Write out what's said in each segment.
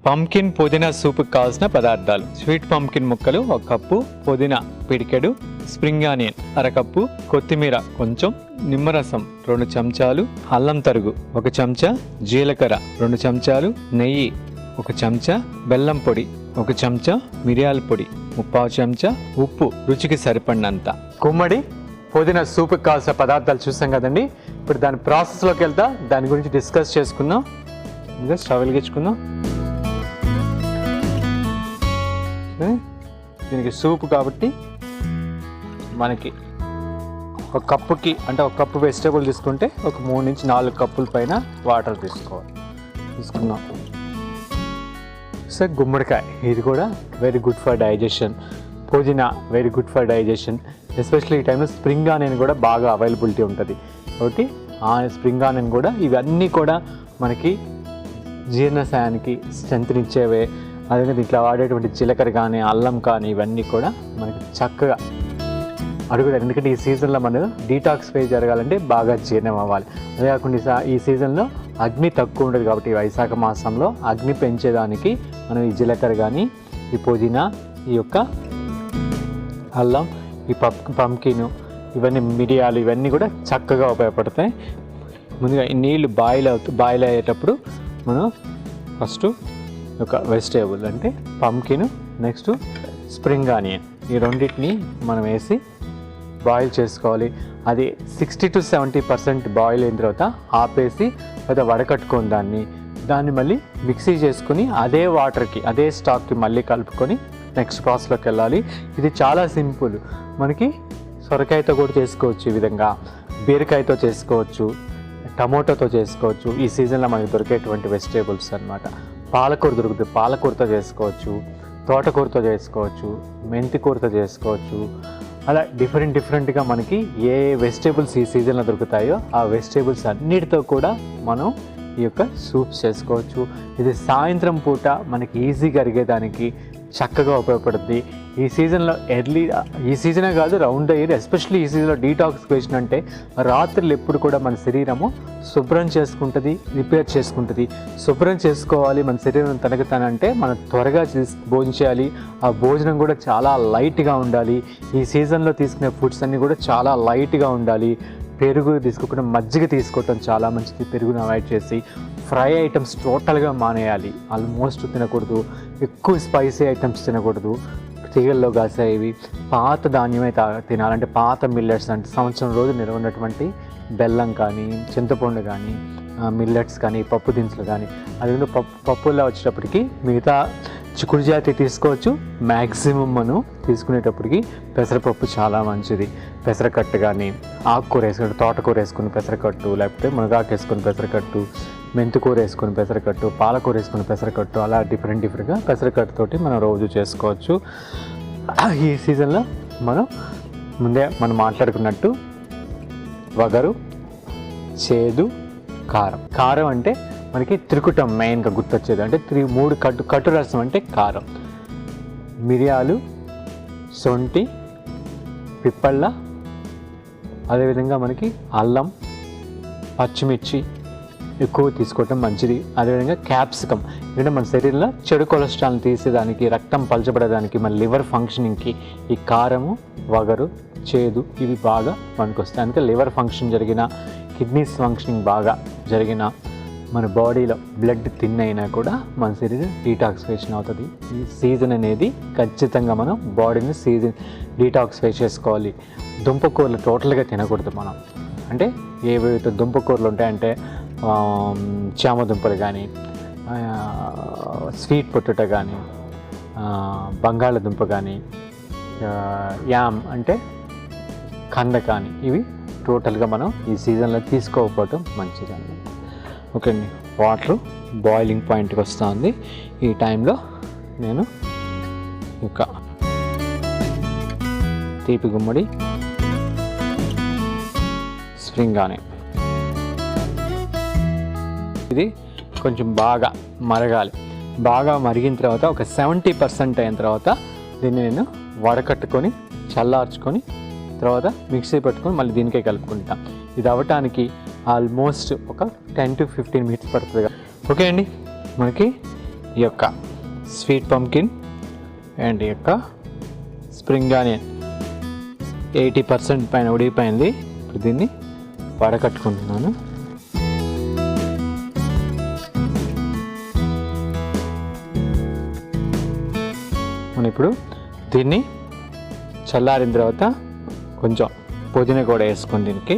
Pumpkin పుదీనా సూప్కి కావాల్సిన పదార్థాలు: స్వీట్ పంకిన్ ముక్కలు 1 కప్పు, పుదీనా పిడికెడు, స్ప్రింగ్ ఆనియన్ అరకప్పు, కొత్తిమీర కొంచెం, నిమ్మరసం 2 చెంచాలు, అల్లం తరుగు 1 చెంచా, జీలకర్ర 2 చెంచాలు, నెయ్యి 1 చెంచా, బెల్లం పొడి 1 చెంచా, మిరియాల పొడి 3/4 చెంచా, ఉప్పు రుచికి సరిపడినంత. గుమ్మడి పుదీనా సూప్కి కావాల్సిన పదార్థాలు చూసాం కదండి. ఇప్పుడు దాని ప్రాసెస్లోకి వెళ్తా, దాని గురించి డిస్కస్ చేసుకుందాం. ఇంకా స్టవ్ వెలిగించుకుందాం. దీనికి సూప్ కాబట్టి మనకి 1 కప్పుకి అంటే 1 కప్పు వెజిటేబుల్ తీసుకుంటే ఒక 3 నుంచి 4 కప్పుల పైన వాటర్ తీసుకుందాం. సో గుమ్మడికాయ ఇది కూడా వెరీ గుడ్ ఫర్ డైజెషన్. పుదీనా very good for digestion. Especially ఈ టైంలో స్ప్రింగ్ ఆనియన్ కూడా బాగా అవైలబిలిటీ ఉంటుంది కాబట్టి స్ప్రింగ్ ఆనియన్ కూడా ఇవన్నీ కూడా మనకి జీర్ణశయానికి స్ట్రెంత్ ఇచ్చేవే. అదే దీంట్లో వాడేటువంటి జీలకర్ర కానీ అల్లం కానీ ఇవన్నీ కూడా మనకి చక్కగా అడుగుతారు. ఎందుకంటే ఈ సీజన్లో మనం డీటాక్సిఫై జరగాలంటే బాగా జీర్ణం అవ్వాలి. అదే కాకుండా ఈ సీజన్లో అగ్ని తక్కువ ఉంటుంది కాబట్టి వైశాఖ మాసంలో అగ్ని పెంచేదానికి మనం ఈ జీలకర్ర కానీ ఈ పుదీనా ఈ యొక్క అల్లం ఈ పంకిన్ ఇవన్నీ మిరియాలు ఇవన్నీ కూడా చక్కగా ఉపయోగపడతాయి. ముందుగా ఈ నీళ్ళు బాయిల్ అయ్యేటప్పుడు మనం ఫస్ట్ ఒక వెజిటేబుల్ అంటే పంకిన్, నెక్స్ట్ స్ప్రింగ్ ఆనియన్ ఈ రెండింటిని మనం వేసి బాయిల్ చేసుకోవాలి. అది 60 to 70% బాయిల్ అయిన తర్వాత ఆపేసి లేదా వడకట్టుకొని దాన్ని మళ్ళీ మిక్సీ చేసుకుని అదే వాటర్కి అదే స్టాక్కి మళ్ళీ కలుపుకొని నెక్స్ట్ ప్రాసెస్లోకి వెళ్ళాలి. ఇది చాలా సింపుల్. మనకి సొరకాయతో కూడా చేసుకోవచ్చు, ఈ విధంగా బీరకాయతో చేసుకోవచ్చు, టమోటాతో చేసుకోవచ్చు. ఈ సీజన్లో మనకి దొరికేటువంటి వెజిటేబుల్స్ అన్నమాట. పాలకూర దొరుకుతుంది, పాలకూరతో చేసుకోవచ్చు, తోటకూరతో చేసుకోవచ్చు, మెంతి కూరతో చేసుకోవచ్చు. అలా డిఫరెంట్గా మనకి ఏ వెజిటేబుల్స్ ఈ సీజన్లో దొరుకుతాయో ఆ వెజిటేబుల్స్ అన్నిటితో కూడా మనం ఈ యొక్క సూప్స్ చేసుకోవచ్చు. ఇది సాయంత్రం పూట మనకి ఈజీగా అరిగేదానికి చక్కగా ఉపయోగపడుతుంది. ఈ సీజన్లో ఈ సీజనే కాదు రౌండ్ ద ఇయర్, ఎస్పెషల్లీ ఈ సీజన్లో డీటాక్సిఫికేషన్ అంటే రాత్రులు ఎప్పుడు కూడా మన శరీరము శుభ్రం చేసుకుంటుంది, రిపేర్ చేసుకుంటుంది. శుభ్రం చేసుకోవాలి మన శరీరం తనకుతానంటే మనం త్వరగా భోజనం చేయాలి. ఆ భోజనం కూడా చాలా లైట్గా ఉండాలి. ఈ సీజన్లో తీసుకునే ఫుడ్స్ అన్నీ కూడా చాలా లైట్గా ఉండాలి. పెరుగు తీసుకోకుండా మజ్జిగ తీసుకోవటం చాలా మంచిది. పెరుగును అవాయిడ్ చేసి ఫ్రై ఐటమ్స్ టోటల్గా మానేయాలి. ఆల్మోస్ట్ తినకూడదు. ఎక్కువ స్పైసీ ఐటమ్స్ తినకూడదు. తీగల్లో కాసేవి పాత ధాన్యమే తినాలంటే పాత మిల్లెట్స్ అంటే సంవత్సరం రోజు నిల్వ ఉన్నటువంటి బెల్లం కానీ చింతపండు కానీ మిల్లెట్స్ కానీ పప్పు దినుసులు కానీ అది పప్పుల్లో వచ్చేటప్పటికి మిగతా చిక్కుడు జాతి తీసుకోవచ్చు. మ్యాక్సిమం మనం తీసుకునేటప్పటికి పెసరపప్పు చాలా మంచిది. పెసరకట్టు కానీ ఆకుకూర వేసుకుని తోటకూర వేసుకుని పెసరకట్టు, లేకపోతే మునగాకు వేసుకుని పెసరకట్టు, మెంతికూర వేసుకుని పెసరకట్టు, పాలకూర వేసుకుని పెసరకట్టు, అలా డిఫరెంట్గా పెసరకట్టుతోటి మనం రోజు చేసుకోవచ్చు. ఈ సీజన్లో మనం మాట్లాడుకున్నట్టు వగరు, చేదు, కారం అంటే మనకి త్రికుటం మెయిన్గా గుర్తొచ్చేది. అంటే 3 కట్టు రసం అంటే కారం. మిరియాలు, సొంటి, పిప్పళ్ళ, అదేవిధంగా మనకి అల్లం, పచ్చిమిర్చి ఎక్కువ తీసుకోవటం మంచిది. అదేవిధంగా క్యాప్సికమ్, ఎందుకంటే మన శరీరంలో చెడు కొలెస్ట్రాల్ని తీసేదానికి, రక్తం పలచబడడానికి, మన లివర్ ఫంక్షనింగ్కి ఈ కారము, వగరు, చేదు ఇవి బాగా పనికొస్తాయి. అందుకే లివర్ ఫంక్షన్ జరిగిన, కిడ్నీస్ ఫంక్షనింగ్ బాగా జరిగిన, మన బాడీలో బ్లడ్ థిన్ అయినా కూడా మన శరీరం డీటాక్సిఫికేషన్ అవుతుంది. ఈ సీజన్ అనేది ఖచ్చితంగా మనం బాడీని డీటాక్సిఫై చేసుకోవాలి. దుంపకూరలు టోటల్గా తినకూడదు మనం. అంటే ఏవైతే దుంపకూరలు ఉంటాయంటే చామదుంపలు కానీ, స్వీట్ పొటాటో కానీ, బంగాళదుంప కానీ, యామ్ అంటే కంద కానీ ఇవి టోటల్గా మనం ఈ సీజన్లో తీసుకోకపోవటం మంచిదండి. ఓకే అండి, వాటర్ బాయిలింగ్ పాయింట్కి వస్తుంది. ఈ టైంలో నేను ఇంకా తీపి గుమ్మడి, స్ప్రింగ్ ఆనియన్ ఇది కొంచెం బాగా మరగాలి. బాగా మరిగిన తర్వాత ఒక 70% అయిన తర్వాత దీన్ని నేను వడకట్టుకొని చల్లార్చుకొని తర్వాత మిక్సీ పెట్టుకొని మళ్ళీ దీనికే కలుపుకుంటా. ఇది అవ్వటానికి ఆల్మోస్ట్ ఒక 10 to 15 minutes పడుతుంది. ఓకే అండి, మనకి ఈ యొక్క స్వీట్ పంకిన్ అండ్ ఈ యొక్క స్ప్రింగ్ ఆనియన్ 80% పైన ఉడికిపోయింది. ఇప్పుడు దీన్ని వడకట్టుకుంటున్నాను. మనం ఇప్పుడు దీన్ని చల్లారిన తర్వాత కొంచెం పుదీనా కూడా వేసుకొని దీనికి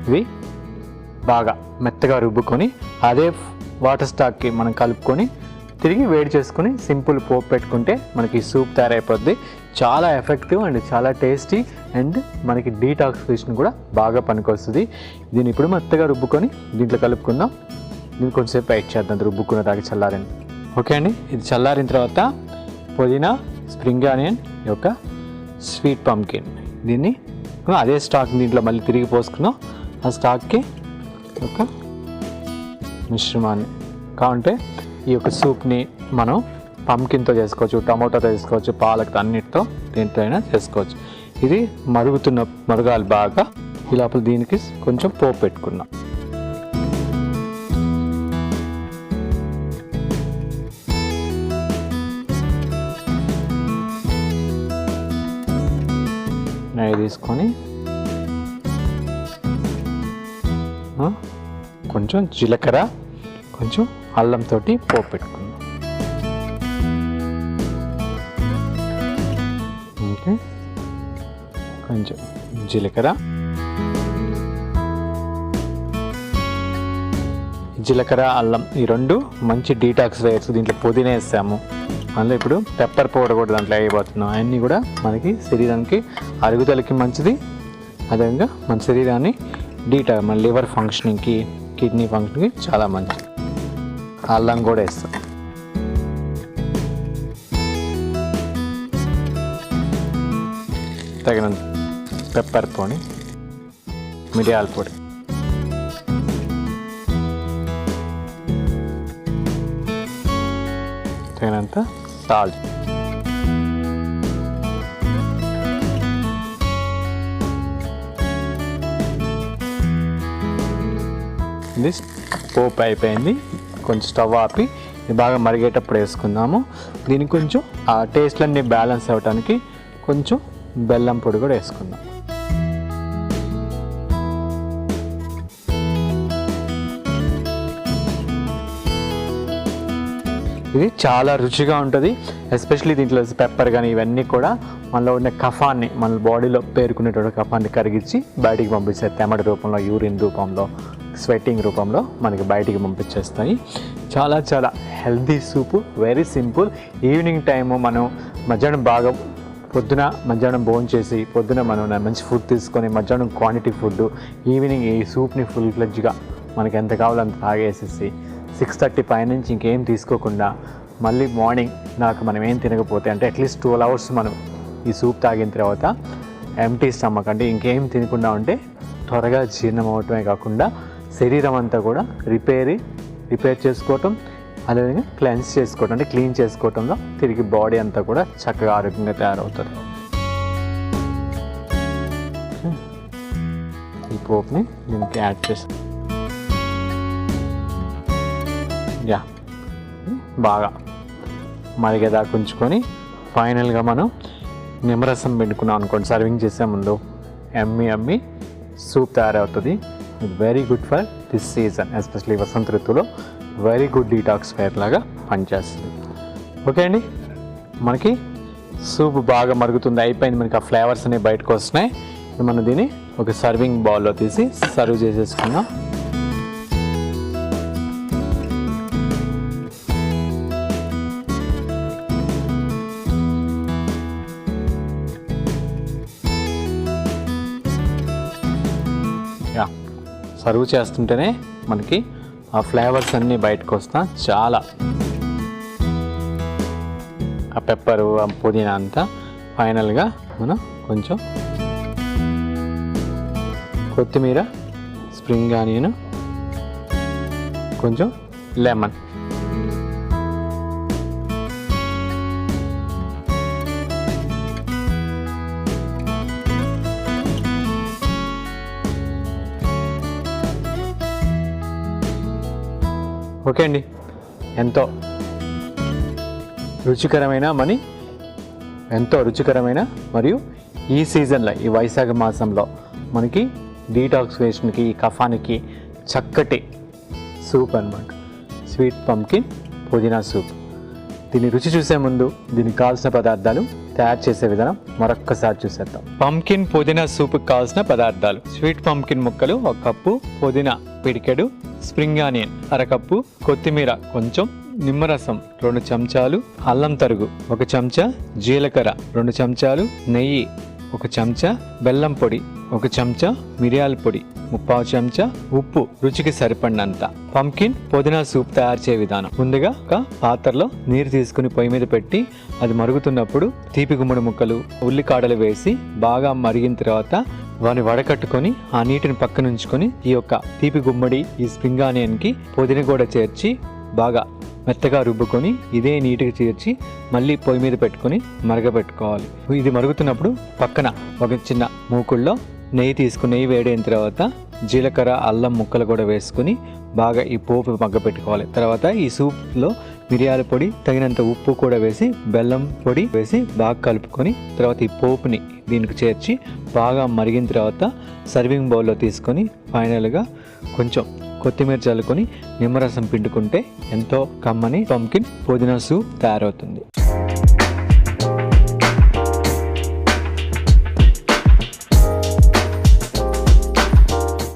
ఇవి బాగా మెత్తగా రుబ్బుకొని అదే వాటర్ స్టాక్కి మనం కలుపుకొని తిరిగి వేడి చేసుకొని సింపుల్ పోపు పెట్టుకుంటే మనకి సూప్ తయారైపోద్ది. చాలా ఎఫెక్టివ్ అండ్ చాలా టేస్టీ అండ్ మనకి డీటాక్సిఫికేషన్ కూడా బాగా పనికొస్తుంది. దీన్ని ఇప్పుడు మెత్తగా రుబ్బుకొని దీంట్లో కలుపుకుందాం. దీన్ని కొంచెంసేపు వెయిట్ చేద్దాం రుబ్బుకున్న దాకా చల్లారింది. ఓకే అండి, ఇది చల్లారిన తర్వాత పుదీనా, స్ప్రింగ్ ఆనియన్, యొక్క స్వీట్ పంకిన్ దీన్ని అదే స్టాక్ దీంట్లో మళ్ళీ తిరిగి పోసుకుందాం. ఆ స్టాక్కి ఒక మిశ్రమాన్ని కావంటే ఈ యొక్క సూప్ని మనం పంకిన్తో చేసుకోవచ్చు, టమాటోతో చేసుకోవచ్చు, పాలకతో అన్నిటితో దీంట్లో అయినా చేసుకోవచ్చు. ఇది మరగాలి బాగా. ఈ లోపల దీనికి కొంచెం పోపు పెట్టుకున్నాం. నెయ్యి తీసుకొని కొంచెం జీలకర్ర, కొంచెం అల్లంతో పోపు పెట్టుకున్నాం. ఓకే, కొంచెం జీలకర్ర అల్లం ఈ రెండు మంచి డీటాక్స్ వేయచ్చు. దీంట్లో పుదీనా వేసాము, అందులో ఇప్పుడు పెప్పర్ పౌడర్ కూడా దాంట్లో వేయబోతున్నాం. అవన్నీ కూడా మనకి శరీరానికి అరుగుదలకి మంచిది, అదేవిధంగా మన శరీరాన్ని మన లివర్ ఫంక్షనింగ్కి, కిడ్నీ ఫంక్షన్కి చాలా మంచిది. అల్లం కూడా వేస్తాం. తగినంత పెప్పర్ పొడి, మిరియాల పొడి, తగినంత సాల్ట్. ఇది పోపు అయిపోయింది. కొంచెం స్టవ్ ఆపి ఇది బాగా మరిగేటప్పుడు వేసుకుందాము. దీనికి కొంచెం ఆ టేస్ట్లన్నీ బ్యాలెన్స్ అవ్వడానికి కొంచెం బెల్లం పొడి కూడా వేసుకుందాం. ఇది చాలా రుచిగా ఉంటుంది. ఎస్పెషల్లీ దీంట్లో పెప్పర్ కానీ ఇవన్నీ కూడా మనలో ఉన్న కఫాన్ని, మన బాడీలో పేరుకునేటువంటి కఫాన్ని కరిగించి బయటికి పంపిస్తాయి. తెమ్మడి రూపంలో, యూరిన్ రూపంలో, స్వెట్టింగ్ రూపంలో మనకి బయటికి పంపించేస్తాయి. చాలా చాలా హెల్తీ సూపు, వెరీ సింపుల్. ఈవినింగ్ టైము మనం మధ్యాహ్నం భోజనం చేసి పొద్దున మనం మంచి ఫుడ్ తీసుకొని మధ్యాహ్నం క్వాంటిటీ ఫుడ్, ఈవినింగ్ ఈ సూప్ని ఫుల్ ఫ్లెడ్జ్గా మనకి ఎంత కావాలో అంత తాగేసేసి 6:30 పైనుంచి ఇంకేం తీసుకోకుండా మళ్ళీ మార్నింగ్ మనం ఏం తినకపోతే అంటే అట్లీస్ట్ 12 hours మనం ఈ సూప్ తాగిన తర్వాత ఎంటీ స్టమక్ అంటే ఇంకేం తినకుండా ఉంటే త్వరగా జీర్ణం అవటమే కాకుండా శరీరం అంతా కూడా రిపేర్ చేసుకోవటం, అదేవిధంగా క్లెన్స్ చేసుకోవటం అంటే క్లీన్ చేసుకోవటంలో తిరిగి బాడీ అంతా కూడా చక్కగా ఆరోగ్యంగా తయారవుతుంది. ఈ పోపుని దీనికి యాడ్ చేసి బాగా మరిగేదాకా ఉంచుకొని ఫైనల్గా మనం నిమ్మరసం పెట్టుకున్నాం అనుకోండి, సర్వింగ్ చేసే ముందు ఎమ్మి సూప్ తయారవుతుంది. Very good for this season, especially వసంత ఋతువులో వెరీ గుడ్ డీటాక్స్ ఫైర్ లాగా పనిచేస్తుంది. ఓకే అండి, మనకి సూప్ బాగా మరుగుతుంది, అయిపోయింది. మనకి ఆ ఫ్లేవర్స్ అనేవి బయటకు వస్తున్నాయి. మనం దీన్ని ఒక సర్వింగ్ బౌల్లో తీసి సర్వ్ చేసేసుకున్నాం. సర్వ్ చేస్తుంటేనే మనకి ఆ ఫ్లేవర్స్ అన్నీ బయటకు వస్తా. చాలా ఆ పెప్పరు, ఆ పుదీనా అంతా. ఫైనల్గా మనం కొంచెం కొత్తిమీర, స్ప్రింగ్ ఆనియన్, కొంచెం లెమన్, ఓకే అండి, ఎంతో రుచికరమైన మరియు ఈ సీజన్లో ఈ వైశాఖ మాసంలో మనకి డీటాక్సిఫికేషన్కి, ఈ కఫానికి చక్కటి సూప్ అన్నమాట. స్వీట్ పంకిన్ పుదీనా సూప్. దీన్ని రుచి చూసే ముందు దీనికి కావాల్సిన పదార్థాలు, తయారు చేసే విధానం మరొక్కసారి చూసేద్దాం. పంకిన్ పుదీనా సూప్కి కావాల్సిన పదార్థాలు: స్వీట్ పంకిన్ ముక్కలు 1 కప్పు, పుదీనా పిడికెడు, స్ప్రింగ్ ఆనియన్ 1/2 కప్పు, కొత్తిమీర కొంచెం, నిమ్మరసం 2 చెంచాలు, అల్లం తరుగు 1 చెంచా, జీలకర్ర 2 చెంచాలు, నెయ్యి 1 చెంచా, బెల్లం పొడి 1 చెంచా, మిరియాల పొడి 3/4 చెంచా, ఉప్పు రుచికి సరిపడినంత. పంకిన్ పుదీనా సూప్ తయారు చేసే విధానం: ముందుగా ఒక పాత్రలో నీరు తీసుకుని పొయ్యి మీద పెట్టి అది మరుగుతున్నప్పుడు తీపి గుమ్మడి ముక్కలు, ఉల్లికాడలు వేసి బాగా మరిగిన తర్వాత వాని వడకట్టుకొని ఆ నీటిని పక్కన ఉంచుకొని ఈ యొక్క తీపి గుమ్మడి, ఈ స్ప్రింగ్ ఆనియన్కి పుదీనా కూడా చేర్చి బాగా మెత్తగా రుబ్బుకొని ఇదే నీటికి చేర్చి మళ్ళీ పొయ్యి మీద పెట్టుకొని మరగబెట్టుకోవాలి. ఇది మరుగుతున్నప్పుడు పక్కన ఒక చిన్న మూకుల్లో నెయ్యి వేడైన తర్వాత జీలకర్ర, అల్లం ముక్కలు కూడా వేసుకుని బాగా ఈ పోపు మగ్గపెట్టుకోవాలి. తర్వాత ఈ సూప్లో మిరియాల పొడి, తగినంత ఉప్పు కూడా వేసి, బెల్లం పొడి వేసి బాగా కలుపుకొని తర్వాత ఈ పోపుని దీనికి చేర్చి బాగా మరిగిన తర్వాత సర్వింగ్ బౌల్లో తీసుకొని ఫైనల్గా కొంచెం కొత్తిమీర చల్లుకొని నిమ్మరసం పిండుకుంటే ఎంతో కమ్మని పంకిన్ పుదీనా సూప్ తయారవుతుంది.